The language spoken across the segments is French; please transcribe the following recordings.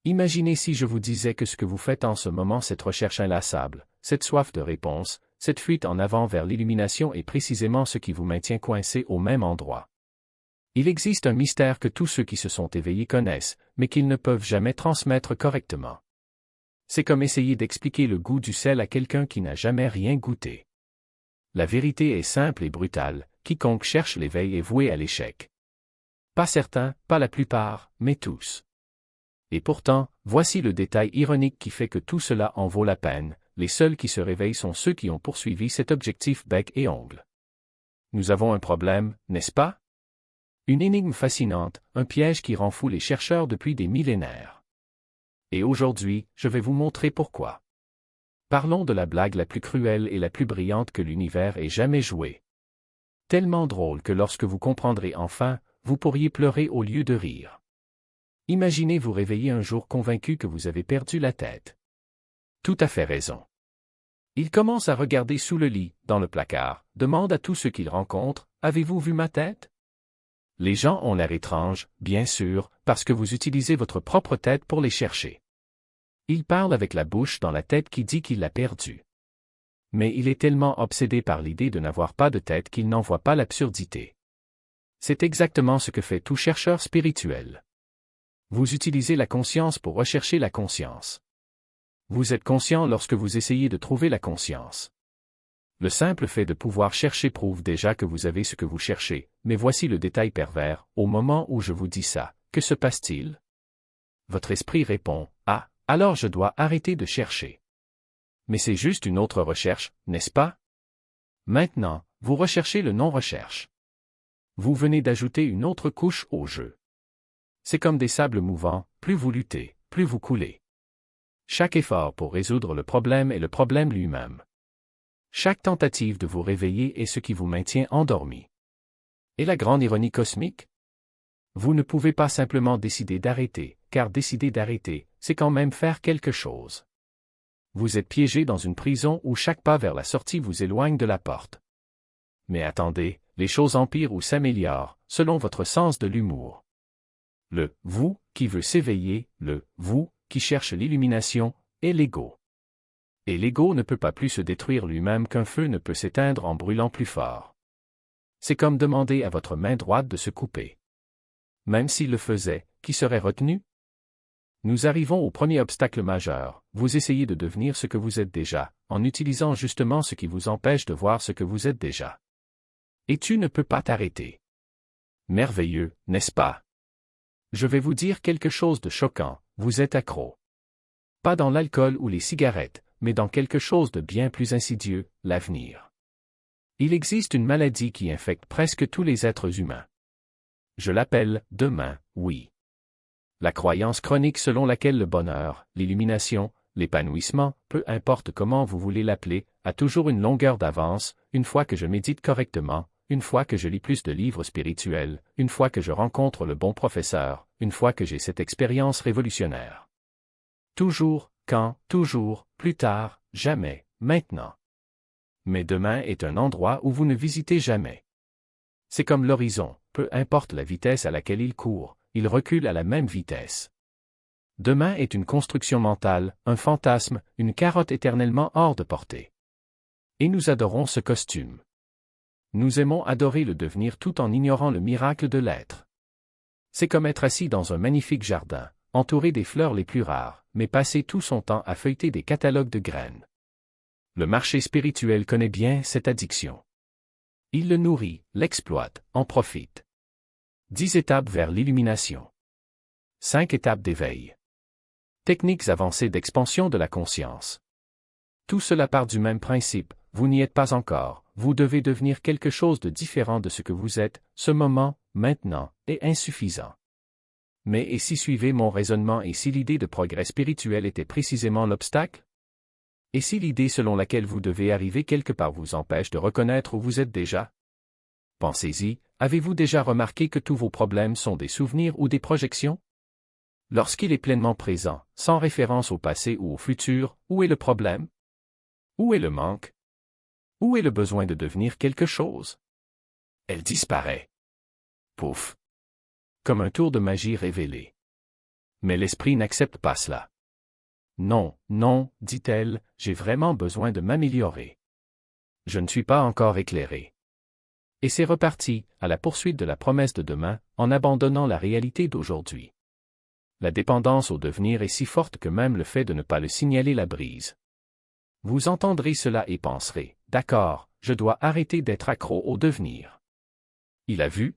Imaginez si je vous disais que ce que vous faites en ce moment, cette recherche inlassable, cette soif de réponse, cette fuite en avant vers l'illumination est précisément ce qui vous maintient coincé au même endroit. Il existe un mystère que tous ceux qui se sont éveillés connaissent, mais qu'ils ne peuvent jamais transmettre correctement. C'est comme essayer d'expliquer le goût du sel à quelqu'un qui n'a jamais rien goûté. La vérité est simple et brutale, quiconque cherche l'éveil est voué à l'échec. Pas certains, pas la plupart, mais tous. Et pourtant, voici le détail ironique qui fait que tout cela en vaut la peine, les seuls qui se réveillent sont ceux qui ont poursuivi cet objectif bec et ongle. Nous avons un problème, n'est-ce pas? Une énigme fascinante, un piège qui rend fou les chercheurs depuis des millénaires. Et aujourd'hui, je vais vous montrer pourquoi. Parlons de la blague la plus cruelle et la plus brillante que l'univers ait jamais jouée. Tellement drôle que lorsque vous comprendrez enfin, vous pourriez pleurer au lieu de rire. Imaginez vous réveiller un jour convaincu que vous avez perdu la tête. Tout à fait raison. Il commence à regarder sous le lit, dans le placard, demande à tous ceux qu'il rencontre, « Avez-vous vu ma tête ?» Les gens ont l'air étranges, bien sûr, parce que vous utilisez votre propre tête pour les chercher. Il parle avec la bouche dans la tête qui dit qu'il l'a perdue. Mais il est tellement obsédé par l'idée de n'avoir pas de tête qu'il n'en voit pas l'absurdité. C'est exactement ce que fait tout chercheur spirituel. Vous utilisez la conscience pour rechercher la conscience. Vous êtes conscient lorsque vous essayez de trouver la conscience. Le simple fait de pouvoir chercher prouve déjà que vous avez ce que vous cherchez, mais voici le détail pervers, au moment où je vous dis ça, que se passe-t-il? Votre esprit répond, « Ah, alors je dois arrêter de chercher. » Mais c'est juste une autre recherche, n'est-ce pas? Maintenant, vous recherchez le non-recherche. Vous venez d'ajouter une autre couche au jeu. C'est comme des sables mouvants, plus vous luttez, plus vous coulez. Chaque effort pour résoudre le problème est le problème lui-même. Chaque tentative de vous réveiller est ce qui vous maintient endormi. Et la grande ironie cosmique? Vous ne pouvez pas simplement décider d'arrêter, car décider d'arrêter, c'est quand même faire quelque chose. Vous êtes piégé dans une prison où chaque pas vers la sortie vous éloigne de la porte. Mais attendez, les choses empirent ou s'améliorent, selon votre sens de l'humour. Le « vous » qui veut s'éveiller, le « vous » qui cherche l'illumination, est l'ego. Et l'ego ne peut pas plus se détruire lui-même qu'un feu ne peut s'éteindre en brûlant plus fort. C'est comme demander à votre main droite de se couper. Même s'il le faisait, qui serait retenu? Nous arrivons au premier obstacle majeur, vous essayez de devenir ce que vous êtes déjà, en utilisant justement ce qui vous empêche de voir ce que vous êtes déjà. Et tu ne peux pas t'arrêter. Merveilleux, n'est-ce pas? Je vais vous dire quelque chose de choquant, vous êtes accro. Pas dans l'alcool ou les cigarettes, mais dans quelque chose de bien plus insidieux, l'avenir. Il existe une maladie qui infecte presque tous les êtres humains. Je l'appelle « demain, oui ». La croyance chronique selon laquelle le bonheur, l'illumination, l'épanouissement, peu importe comment vous voulez l'appeler, a toujours une longueur d'avance, une fois que je médite correctement, une fois que je lis plus de livres spirituels, une fois que je rencontre le bon professeur, une fois que j'ai cette expérience révolutionnaire. Toujours, quand, toujours, plus tard, jamais, maintenant. Mais demain est un endroit où vous ne visitez jamais. C'est comme l'horizon, peu importe la vitesse à laquelle il court, il recule à la même vitesse. Demain est une construction mentale, un fantasme, une carotte éternellement hors de portée. Et nous adorons ce costume. Nous aimons adorer le devenir tout en ignorant le miracle de l'être. C'est comme être assis dans un magnifique jardin, entouré des fleurs les plus rares, mais passer tout son temps à feuilleter des catalogues de graines. Le marché spirituel connaît bien cette addiction. Il le nourrit, l'exploite, en profite. 10 étapes vers l'illumination. 5 étapes d'éveil. Techniques avancées d'expansion de la conscience. Tout cela part du même principe, vous n'y êtes pas encore, vous devez devenir quelque chose de différent de ce que vous êtes, ce moment, maintenant, est insuffisant. Mais et si suivez mon raisonnement et si l'idée de progrès spirituel était précisément l'obstacle? Et si l'idée selon laquelle vous devez arriver quelque part vous empêche de reconnaître où vous êtes déjà? Pensez-y, avez-vous déjà remarqué que tous vos problèmes sont des souvenirs ou des projections? Lorsqu'il est pleinement présent, sans référence au passé ou au futur, où est le problème? Où est le manque? Où est le besoin de devenir quelque chose? Elle disparaît. Pouf! Comme un tour de magie révélé. Mais l'esprit n'accepte pas cela. Non, non, dit-elle, j'ai vraiment besoin de m'améliorer. Je ne suis pas encore éclairé. Et c'est reparti, à la poursuite de la promesse de demain, en abandonnant la réalité d'aujourd'hui. La dépendance au devenir est si forte que même le fait de ne pas le signaler la brise. Vous entendrez cela et penserez, d'accord, je dois arrêter d'être accro au devenir. Il a vu?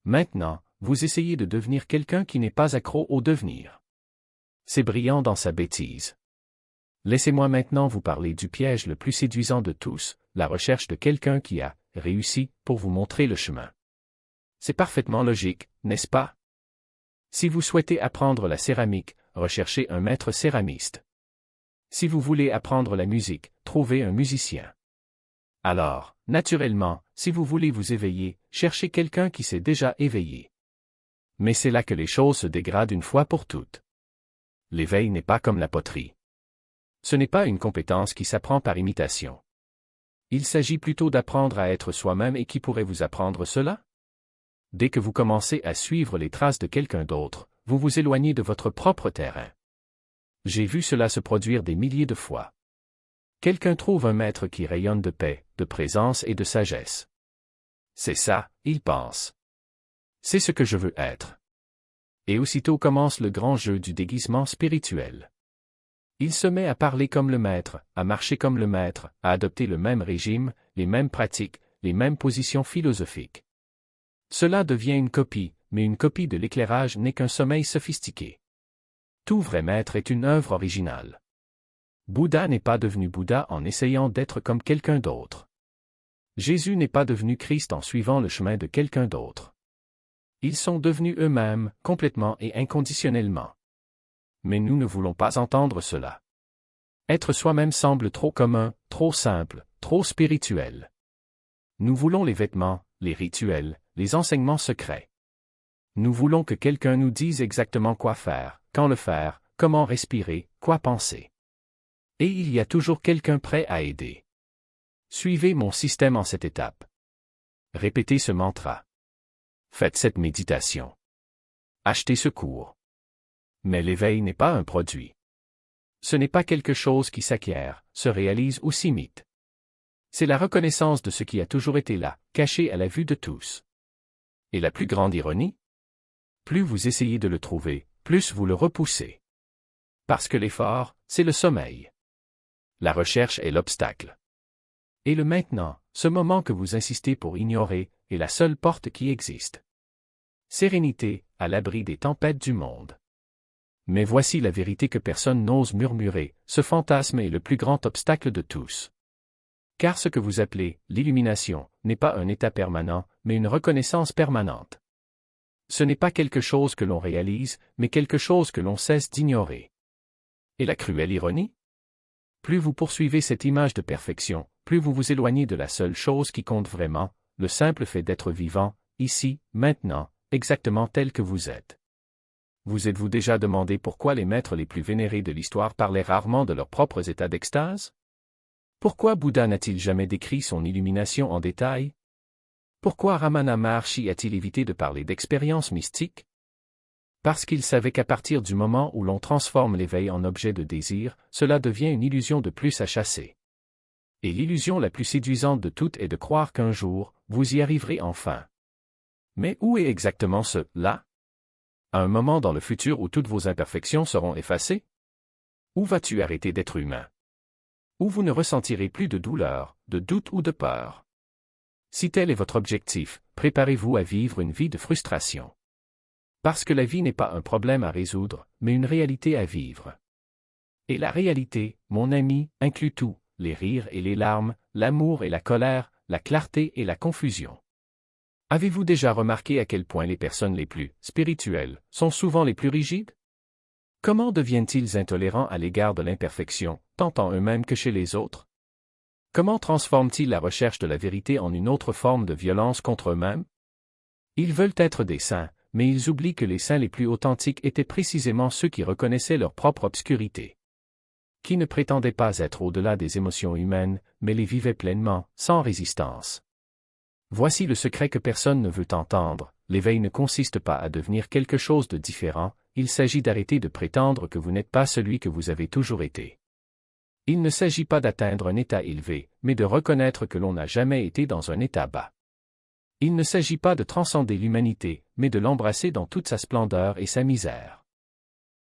Maintenant, vous essayez de devenir quelqu'un qui n'est pas accro au devenir. C'est brillant dans sa bêtise. Laissez-moi maintenant vous parler du piège le plus séduisant de tous, la recherche de quelqu'un qui a réussi pour vous montrer le chemin. C'est parfaitement logique, n'est-ce pas? Si vous souhaitez apprendre la céramique, recherchez un maître céramiste. Si vous voulez apprendre la musique, trouvez un musicien. Alors, naturellement, si vous voulez vous éveiller, cherchez quelqu'un qui s'est déjà éveillé. Mais c'est là que les choses se dégradent une fois pour toutes. L'éveil n'est pas comme la poterie. Ce n'est pas une compétence qui s'apprend par imitation. Il s'agit plutôt d'apprendre à être soi-même et qui pourrait vous apprendre cela? Dès que vous commencez à suivre les traces de quelqu'un d'autre, vous vous éloignez de votre propre terrain. J'ai vu cela se produire des milliers de fois. Quelqu'un trouve un maître qui rayonne de paix, de présence et de sagesse. C'est ça, il pense. C'est ce que je veux être. Et aussitôt commence le grand jeu du déguisement spirituel. Il se met à parler comme le maître, à marcher comme le maître, à adopter le même régime, les mêmes pratiques, les mêmes positions philosophiques. Cela devient une copie, mais une copie de l'éclairage n'est qu'un sommeil sophistiqué. Tout vrai maître est une œuvre originale. Bouddha n'est pas devenu Bouddha en essayant d'être comme quelqu'un d'autre. Jésus n'est pas devenu Christ en suivant le chemin de quelqu'un d'autre. Ils sont devenus eux-mêmes, complètement et inconditionnellement. Mais nous ne voulons pas entendre cela. Être soi-même semble trop commun, trop simple, trop spirituel. Nous voulons les vêtements, les rituels, les enseignements secrets. Nous voulons que quelqu'un nous dise exactement quoi faire, quand le faire, comment respirer, quoi penser. Et il y a toujours quelqu'un prêt à aider. Suivez mon système en cette étape. Répétez ce mantra. Faites cette méditation. Achetez ce cours. Mais l'éveil n'est pas un produit. Ce n'est pas quelque chose qui s'acquiert, se réalise ou s'imite. C'est la reconnaissance de ce qui a toujours été là, caché à la vue de tous. Et la plus grande ironie? Plus vous essayez de le trouver, plus vous le repoussez. Parce que l'effort, c'est le sommeil. La recherche est l'obstacle. Et le maintenant, ce moment que vous insistez pour ignorer, est la seule porte qui existe. Sérénité, à l'abri des tempêtes du monde. Mais voici la vérité que personne n'ose murmurer, ce fantasme est le plus grand obstacle de tous. Car ce que vous appelez l'illumination n'est pas un état permanent, mais une reconnaissance permanente. Ce n'est pas quelque chose que l'on réalise, mais quelque chose que l'on cesse d'ignorer. Et la cruelle ironie? Plus vous poursuivez cette image de perfection, plus vous vous éloignez de la seule chose qui compte vraiment, le simple fait d'être vivant, ici, maintenant, exactement tel que vous êtes. Vous êtes-vous déjà demandé pourquoi les maîtres les plus vénérés de l'histoire parlaient rarement de leurs propres états d'extase? Pourquoi Bouddha n'a-t-il jamais décrit son illumination en détail? Pourquoi Ramana Maharshi a-t-il évité de parler d'expériences mystiques? Parce qu'il savait qu'à partir du moment où l'on transforme l'éveil en objet de désir, cela devient une illusion de plus à chasser. Et l'illusion la plus séduisante de toutes est de croire qu'un jour, vous y arriverez enfin. Mais où est exactement ce « là » ? À un moment dans le futur où toutes vos imperfections seront effacées? Où vas-tu arrêter d'être humain? Où vous ne ressentirez plus de douleur, de doute ou de peur? Si tel est votre objectif, préparez-vous à vivre une vie de frustration. Parce que la vie n'est pas un problème à résoudre, mais une réalité à vivre. Et la réalité, mon ami, inclut tout, les rires et les larmes, l'amour et la colère, la clarté et la confusion. Avez-vous déjà remarqué à quel point les personnes les plus spirituelles sont souvent les plus rigides? Comment deviennent-ils intolérants à l'égard de l'imperfection, tant en eux-mêmes que chez les autres? Comment transforment-ils la recherche de la vérité en une autre forme de violence contre eux-mêmes? Ils veulent être des saints, mais ils oublient que les saints les plus authentiques étaient précisément ceux qui reconnaissaient leur propre obscurité. Qui ne prétendaient pas être au-delà des émotions humaines, mais les vivaient pleinement, sans résistance. Voici le secret que personne ne veut entendre, l'éveil ne consiste pas à devenir quelque chose de différent, il s'agit d'arrêter de prétendre que vous n'êtes pas celui que vous avez toujours été. Il ne s'agit pas d'atteindre un état élevé, mais de reconnaître que l'on n'a jamais été dans un état bas. Il ne s'agit pas de transcender l'humanité, mais de l'embrasser dans toute sa splendeur et sa misère.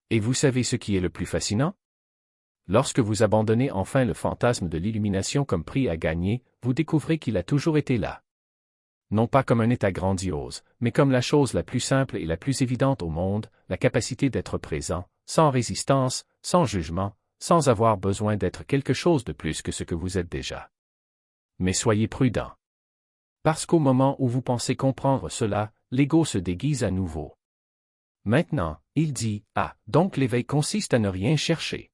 Et vous savez ce qui est le plus fascinant? Lorsque vous abandonnez enfin le fantasme de l'illumination comme prix à gagner, vous découvrez qu'il a toujours été là. Non pas comme un état grandiose, mais comme la chose la plus simple et la plus évidente au monde, la capacité d'être présent, sans résistance, sans jugement, sans avoir besoin d'être quelque chose de plus que ce que vous êtes déjà. Mais soyez prudent. Parce qu'au moment où vous pensez comprendre cela, l'ego se déguise à nouveau. Maintenant, il dit, donc l'éveil consiste à ne rien chercher.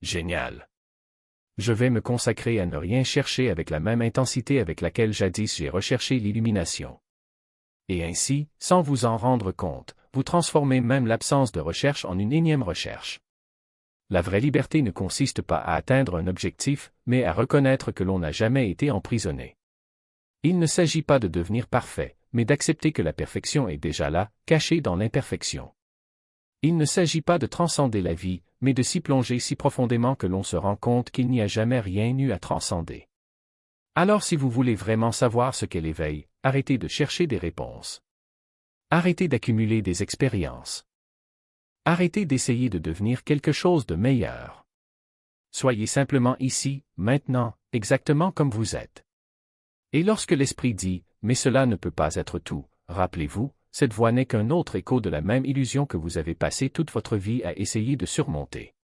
Génial. Je vais me consacrer à ne rien chercher avec la même intensité avec laquelle jadis j'ai recherché l'illumination. Et ainsi, sans vous en rendre compte, vous transformez même l'absence de recherche en une énième recherche. La vraie liberté ne consiste pas à atteindre un objectif, mais à reconnaître que l'on n'a jamais été emprisonné. Il ne s'agit pas de devenir parfait, mais d'accepter que la perfection est déjà là, cachée dans l'imperfection. Il ne s'agit pas de transcender la vie, mais de s'y plonger si profondément que l'on se rend compte qu'il n'y a jamais rien eu à transcender. Alors si vous voulez vraiment savoir ce qu'est l'éveil, arrêtez de chercher des réponses. Arrêtez d'accumuler des expériences. Arrêtez d'essayer de devenir quelque chose de meilleur. Soyez simplement ici, maintenant, exactement comme vous êtes. Et lorsque l'esprit dit « mais cela ne peut pas être tout », rappelez-vous, cette voix n'est qu'un autre écho de la même illusion que vous avez passé toute votre vie à essayer de surmonter.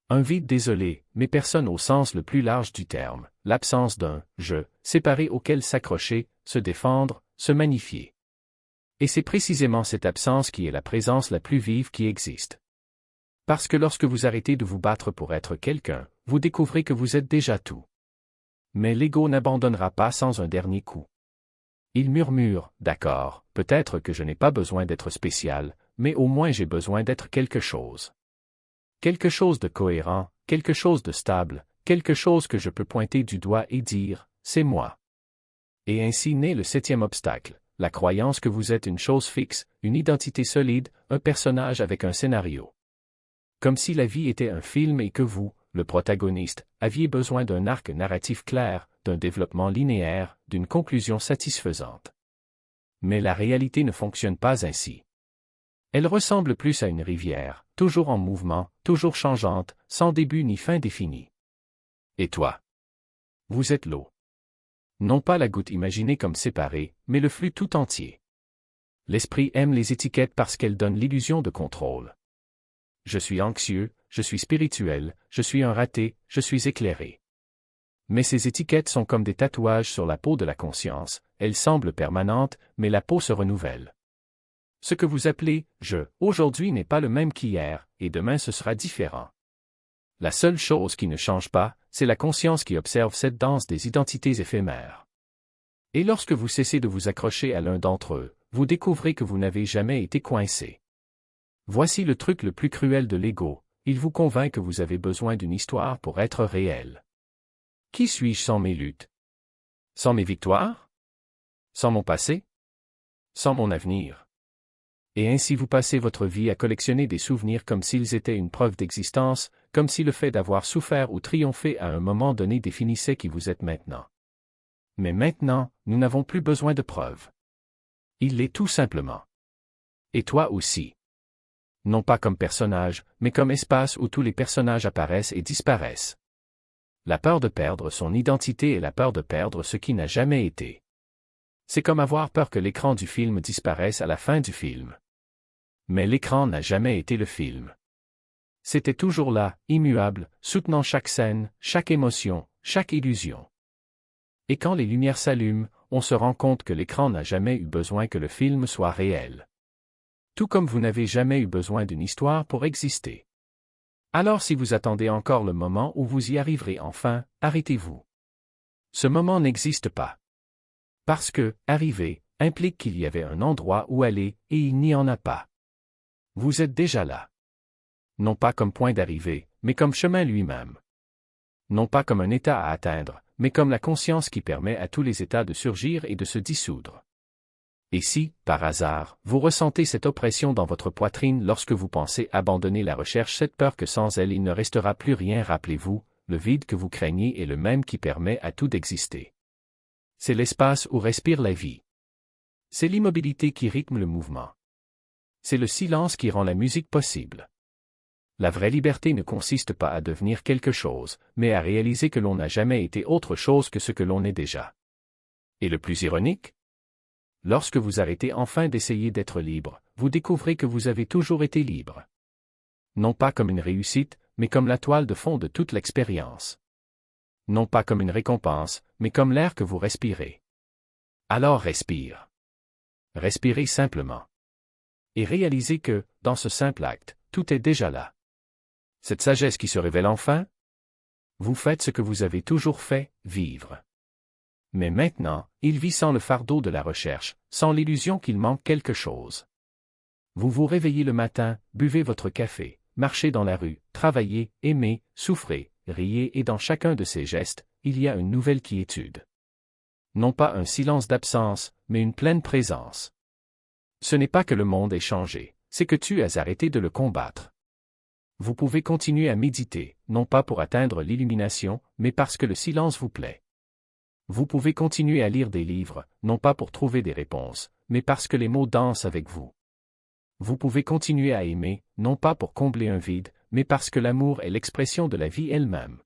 Un vide désolé, mais personne au sens le plus large du terme, l'absence d'un « je » séparé auquel s'accrocher, se défendre, se magnifier. Et c'est précisément cette absence qui est la présence la plus vive qui existe. Parce que lorsque vous arrêtez de vous battre pour être quelqu'un, vous découvrez que vous êtes déjà tout. Mais l'ego n'abandonnera pas sans un dernier coup. Il murmure, d'accord, peut-être que je n'ai pas besoin d'être spécial, mais au moins j'ai besoin d'être quelque chose. Quelque chose de cohérent, quelque chose de stable, quelque chose que je peux pointer du doigt et dire, c'est moi. Et ainsi naît le 7e obstacle, la croyance que vous êtes une chose fixe, une identité solide, un personnage avec un scénario. Comme si la vie était un film et que vous, le protagoniste, aviez besoin d'un arc narratif clair, d'un développement linéaire, d'une conclusion satisfaisante. Mais la réalité ne fonctionne pas ainsi. Elle ressemble plus à une rivière, toujours en mouvement, toujours changeante, sans début ni fin définie. Et toi? Vous êtes l'eau. Non pas la goutte imaginée comme séparée, mais le flux tout entier. L'esprit aime les étiquettes parce qu'elles donnent l'illusion de contrôle. Je suis anxieux, je suis spirituel, je suis un raté, je suis éclairé. Mais ces étiquettes sont comme des tatouages sur la peau de la conscience, elles semblent permanentes, mais la peau se renouvelle. Ce que vous appelez « je » aujourd'hui n'est pas le même qu'hier, et demain ce sera différent. La seule chose qui ne change pas, c'est la conscience qui observe cette danse des identités éphémères. Et lorsque vous cessez de vous accrocher à l'un d'entre eux, vous découvrez que vous n'avez jamais été coincé. Voici le truc le plus cruel de l'ego, il vous convainc que vous avez besoin d'une histoire pour être réel. Qui suis-je sans mes luttes? Sans mes victoires? Sans mon passé? Sans mon avenir? Et ainsi vous passez votre vie à collectionner des souvenirs comme s'ils étaient une preuve d'existence, comme si le fait d'avoir souffert ou triomphé à un moment donné définissait qui vous êtes maintenant. Mais maintenant, nous n'avons plus besoin de preuves. Il l'est tout simplement. Et toi aussi. Non pas comme personnage, mais comme espace où tous les personnages apparaissent et disparaissent. La peur de perdre son identité est la peur de perdre ce qui n'a jamais été. C'est comme avoir peur que l'écran du film disparaisse à la fin du film. Mais l'écran n'a jamais été le film. C'était toujours là, immuable, soutenant chaque scène, chaque émotion, chaque illusion. Et quand les lumières s'allument, on se rend compte que l'écran n'a jamais eu besoin que le film soit réel. Tout comme vous n'avez jamais eu besoin d'une histoire pour exister. Alors si vous attendez encore le moment où vous y arriverez enfin, arrêtez-vous. Ce moment n'existe pas. Parce que, arriver, implique qu'il y avait un endroit où aller, et il n'y en a pas. Vous êtes déjà là. Non pas comme point d'arrivée, mais comme chemin lui-même. Non pas comme un état à atteindre, mais comme la conscience qui permet à tous les états de surgir et de se dissoudre. Et si, par hasard, vous ressentez cette oppression dans votre poitrine lorsque vous pensez abandonner la recherche, cette peur que sans elle il ne restera plus rien, rappelez-vous, le vide que vous craignez est le même qui permet à tout d'exister. C'est l'espace où respire la vie. C'est l'immobilité qui rythme le mouvement. C'est le silence qui rend la musique possible. La vraie liberté ne consiste pas à devenir quelque chose, mais à réaliser que l'on n'a jamais été autre chose que ce que l'on est déjà. Et le plus ironique? Lorsque vous arrêtez enfin d'essayer d'être libre, vous découvrez que vous avez toujours été libre. Non pas comme une réussite, mais comme la toile de fond de toute l'expérience. Non pas comme une récompense, mais comme l'air que vous respirez. Alors respire. Respirez simplement. Et réalisez que, dans ce simple acte, tout est déjà là. Cette sagesse qui se révèle enfin? Vous faites ce que vous avez toujours fait, vivre. Mais maintenant, il vit sans le fardeau de la recherche, sans l'illusion qu'il manque quelque chose. Vous vous réveillez le matin, buvez votre café, marchez dans la rue, travaillez, aimez, souffrez, riez et dans chacun de ces gestes, il y a une nouvelle quiétude. Non pas un silence d'absence, mais une pleine présence. Ce n'est pas que le monde ait changé, c'est que tu as arrêté de le combattre. Vous pouvez continuer à méditer, non pas pour atteindre l'illumination, mais parce que le silence vous plaît. Vous pouvez continuer à lire des livres, non pas pour trouver des réponses, mais parce que les mots dansent avec vous. Vous pouvez continuer à aimer, non pas pour combler un vide, mais parce que l'amour est l'expression de la vie elle-même.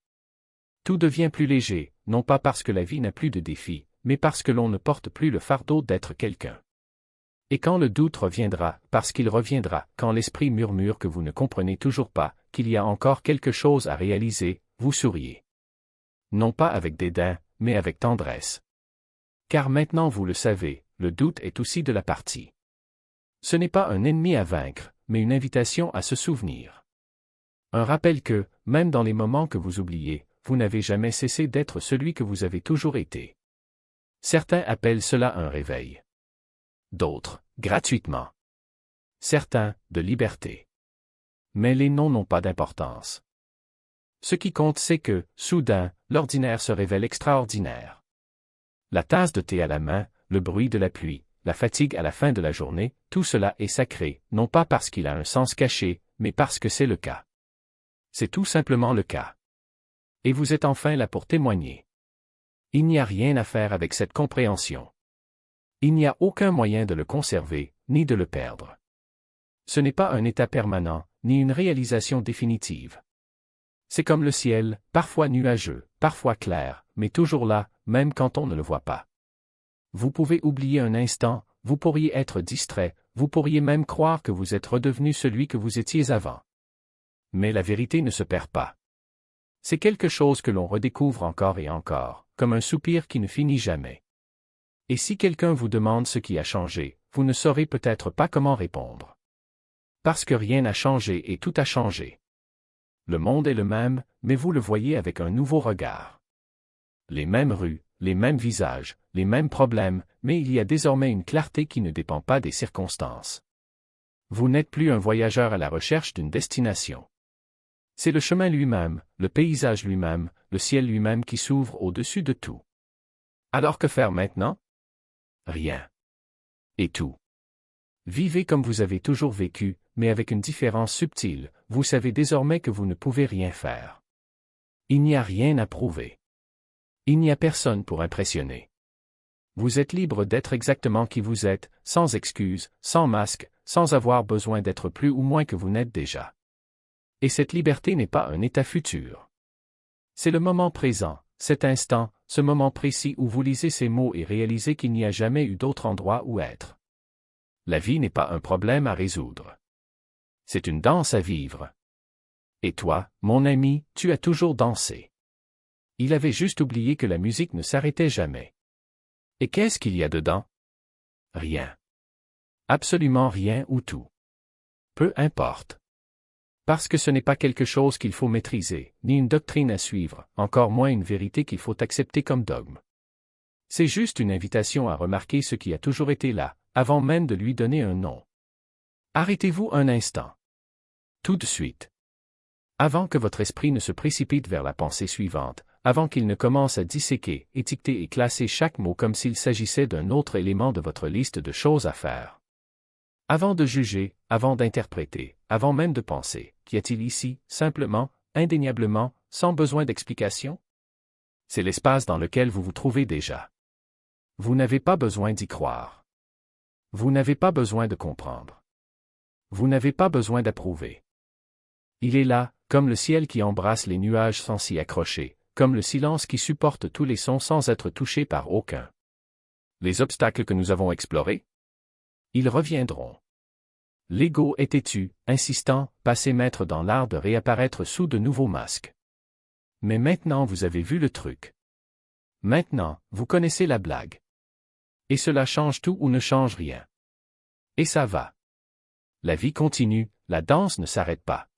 Tout devient plus léger, non pas parce que la vie n'a plus de défis, mais parce que l'on ne porte plus le fardeau d'être quelqu'un. Et quand le doute reviendra, parce qu'il reviendra, quand l'esprit murmure que vous ne comprenez toujours pas, qu'il y a encore quelque chose à réaliser, vous souriez. Non pas avec dédain, mais avec tendresse. Car maintenant vous le savez, le doute est aussi de la partie. Ce n'est pas un ennemi à vaincre, mais une invitation à se souvenir. Un rappel que, même dans les moments que vous oubliez, vous n'avez jamais cessé d'être celui que vous avez toujours été. Certains appellent cela un réveil. D'autres, gratuitement. Certains, de liberté. Mais les noms n'ont pas d'importance. Ce qui compte c'est que, soudain, l'ordinaire se révèle extraordinaire. La tasse de thé à la main, le bruit de la pluie, la fatigue à la fin de la journée, tout cela est sacré, non pas parce qu'il a un sens caché, mais parce que c'est le cas. C'est tout simplement le cas. Et vous êtes enfin là pour témoigner. Il n'y a rien à faire avec cette compréhension. Il n'y a aucun moyen de le conserver, ni de le perdre. Ce n'est pas un état permanent, ni une réalisation définitive. C'est comme le ciel, parfois nuageux, parfois clair, mais toujours là, même quand on ne le voit pas. Vous pouvez oublier un instant, vous pourriez être distrait, vous pourriez même croire que vous êtes redevenu celui que vous étiez avant. Mais la vérité ne se perd pas. C'est quelque chose que l'on redécouvre encore et encore, comme un soupir qui ne finit jamais. Et si quelqu'un vous demande ce qui a changé, vous ne saurez peut-être pas comment répondre. Parce que rien n'a changé et tout a changé. Le monde est le même, mais vous le voyez avec un nouveau regard. Les mêmes rues, les mêmes visages, les mêmes problèmes, mais il y a désormais une clarté qui ne dépend pas des circonstances. Vous n'êtes plus un voyageur à la recherche d'une destination. C'est le chemin lui-même, le paysage lui-même, le ciel lui-même qui s'ouvre au-dessus de tout. Alors que faire maintenant? Rien. Et tout. Vivez comme vous avez toujours vécu, mais avec une différence subtile, vous savez désormais que vous ne pouvez rien faire. Il n'y a rien à prouver. Il n'y a personne pour impressionner. Vous êtes libre d'être exactement qui vous êtes, sans excuse, sans masque, sans avoir besoin d'être plus ou moins que vous n'êtes déjà. Et cette liberté n'est pas un état futur. C'est le moment présent, cet instant, ce moment précis où vous lisez ces mots et réalisez qu'il n'y a jamais eu d'autre endroit où être. La vie n'est pas un problème à résoudre. C'est une danse à vivre. Et toi, mon ami, tu as toujours dansé. Il avait juste oublié que la musique ne s'arrêtait jamais. Et qu'est-ce qu'il y a dedans? Rien. Absolument rien ou tout. Peu importe. Parce que ce n'est pas quelque chose qu'il faut maîtriser, ni une doctrine à suivre, encore moins une vérité qu'il faut accepter comme dogme. C'est juste une invitation à remarquer ce qui a toujours été là, avant même de lui donner un nom. Arrêtez-vous un instant. Tout de suite. Avant que votre esprit ne se précipite vers la pensée suivante, avant qu'il ne commence à disséquer, étiqueter et classer chaque mot comme s'il s'agissait d'un autre élément de votre liste de choses à faire. Avant de juger, avant d'interpréter, avant même de penser, qu'y a-t-il ici, simplement, indéniablement, sans besoin d'explication? C'est l'espace dans lequel vous vous trouvez déjà. Vous n'avez pas besoin d'y croire. Vous n'avez pas besoin de comprendre. Vous n'avez pas besoin d'approuver. Il est là, comme le ciel qui embrasse les nuages sans s'y accrocher, comme le silence qui supporte tous les sons sans être touché par aucun. Les obstacles que nous avons explorés? Ils reviendront. L'ego est têtu, insistant, passé maître dans l'art de réapparaître sous de nouveaux masques. Mais maintenant vous avez vu le truc. Maintenant, vous connaissez la blague. Et cela change tout ou ne change rien. Et ça va. La vie continue, la danse ne s'arrête pas.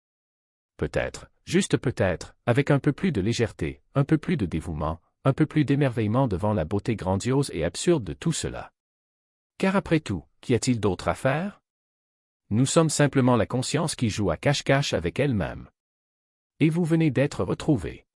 Peut-être, juste peut-être, avec un peu plus de légèreté, un peu plus de dévouement, un peu plus d'émerveillement devant la beauté grandiose et absurde de tout cela. Car après tout, qu'y a-t-il d'autre à faire? Nous sommes simplement la conscience qui joue à cache-cache avec elle-même. Et vous venez d'être retrouvés.